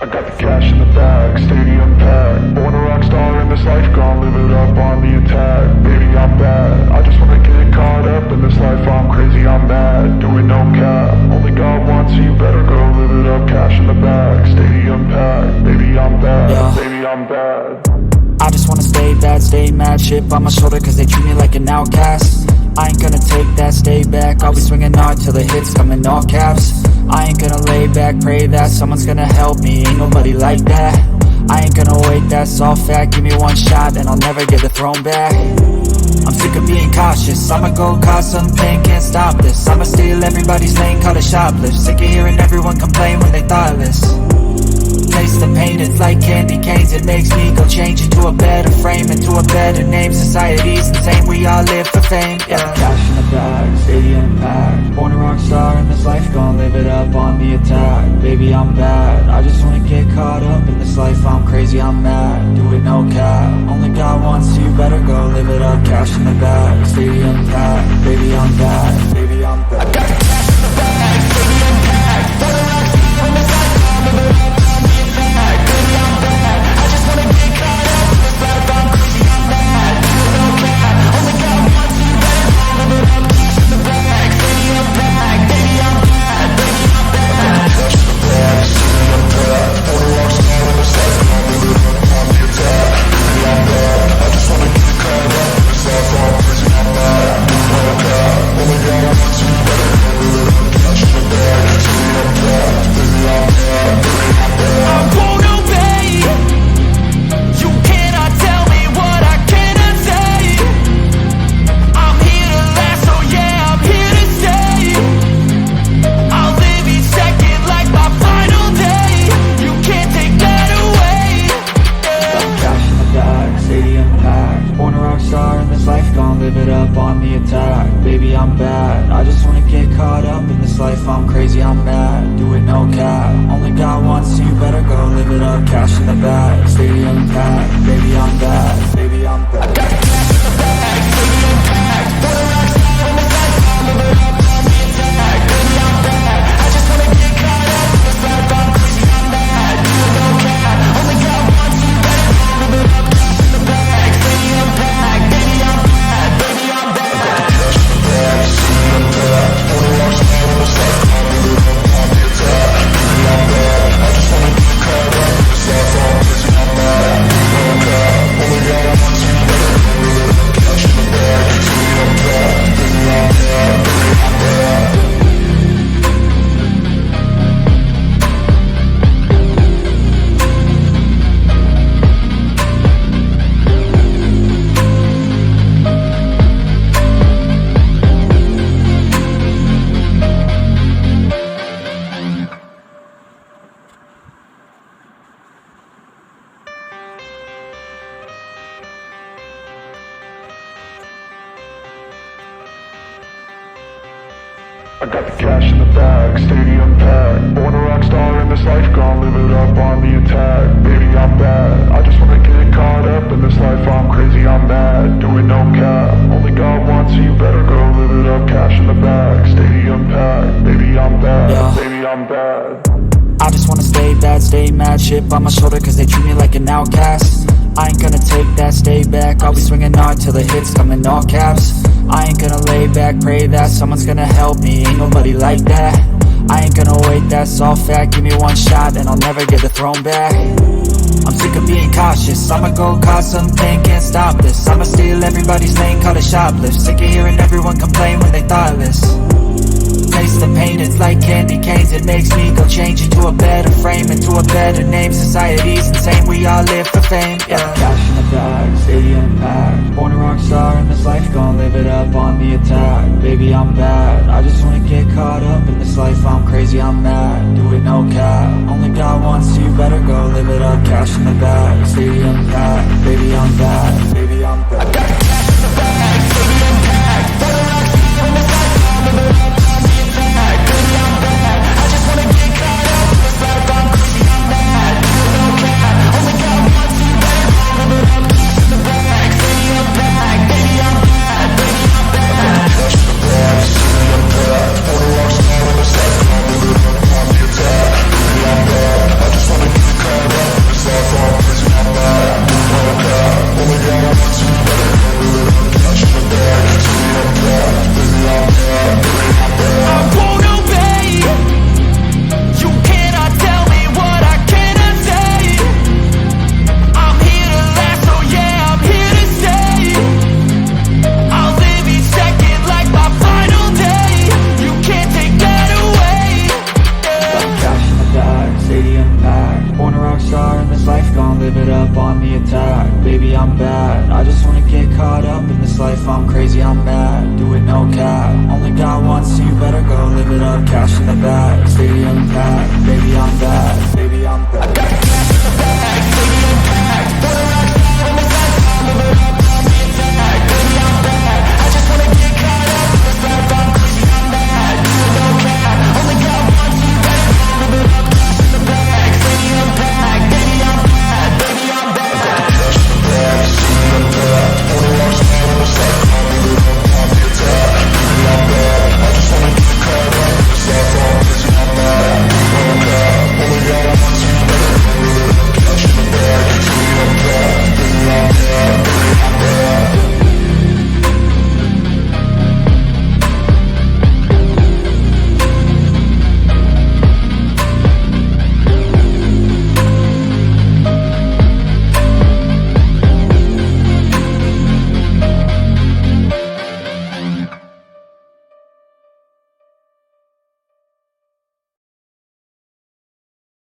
I got the cash in the bag, stadium packed. Born a rock star in this life, gon' live it up on the attack. Baby, I'm bad, I just wanna get caught up in this life. I'm crazy, I'm mad, doing no cap. Only God wants you, better go live it up. Cash in the bag, stadium packed. Baby, I'm bad, baby, I'm bad. I just wanna stay bad, stay mad. Chip on my shoulder cause they treat me like an outcast. I ain't gonna take that, stay back. I'll be swinging hard till the hits come in all caps. I ain't gonna lay back, pray that someone's gonna help me. Ain't nobody like that. I ain't gonna wait, that's all fact. Give me one shot and I'll never get the throne back. I'm sick of being cautious, I'ma go cause something, can't stop this. I'ma steal everybody's lane, call it shoplift. Sick of hearing everyone complain when they thoughtless. Taste the pain, it's like candy canes. It makes me go change into a better frame, into a better name. Society's insane, we all live for fame, yeah. Cash in the bag, stadium packed. Born a rock star in this life, gon' live it up on the attack. Baby, I'm bad, I just wanna get caught up in this life. I'm crazy, I'm mad, do it no cap. Only God wants you, better go live it up. Cash in the bag, stadium packed. Baby, I'm bad, baby, I'm bad. I got the cash in the bag, stadium packed. Born a rock star in this life, gon' live it up. I'm crazy, I'm mad, do it no cap. Only God wants you, better go live it up. Cash in the bag, stadium packed. Baby, I'm bad, baby, I'm bad. I got the cash in the bag, stadium packed. Born a rock star in this life, I'll live it up on the attack. Baby, I'm bad, I just wanna get caught up in this life. I'm crazy, I'm mad, do it no cap. Only God wants you, better go live it up. Cash in the bag, stadium packed. Baby, I'm bad, baby, I'm bad. I got the cash in the bag, stadium packed. Born a rock star in this life. I got the cash in the bag, stadium packed. Born a rock star in this life, gon' live it up on the attack. Baby, I'm bad, I just wanna get caught up in this life. I'm crazy, I'm mad, do it no cap. Only God wants you, better go live it up. Cash in the bag, stadium packed. Baby, I'm bad, baby, I'm bad. I just wanna stay bad, stay mad. Chip on my shoulder cause they treat me like an outcast. I ain't gonna take that, stay back. I'll be swinging hard till the hits come in all caps. I ain't gonna lay back, pray that someone's gonna help me. Ain't nobody like that. I ain't gonna wait, that's all fact. Give me one shot and I'll never get the throne back. I'm sick of being cautious, I'ma go cause something, can't stop this. I'ma steal everybody's lane, call it shoplift. Sick of hearing everyone complain when they thoughtless. Taste the pain, it's like candy canes. It makes me go change into a better frame, into a better name. Society's insane, we all live for fame, yeah. Cash in the bag, stadium packed. Born a rock star in this life, gon' live it up on the attack. Baby, I'm bad, I just wanna get caught up in this life. I'm crazy, I'm mad, do it no cap. Only God wants you, better go live it up. Cash in the bag, stadium packed. Baby, I'm bad, baby, I'm bad. I got the cash in the bag, stadium packed. Born a rock star in this life, I'll live it up. I just wanna get crazy, I'm mad, do it no cap. Only got one, so you better go live it up. Cash in the bag, stadium packed, baby I'm bad, baby I'm bad.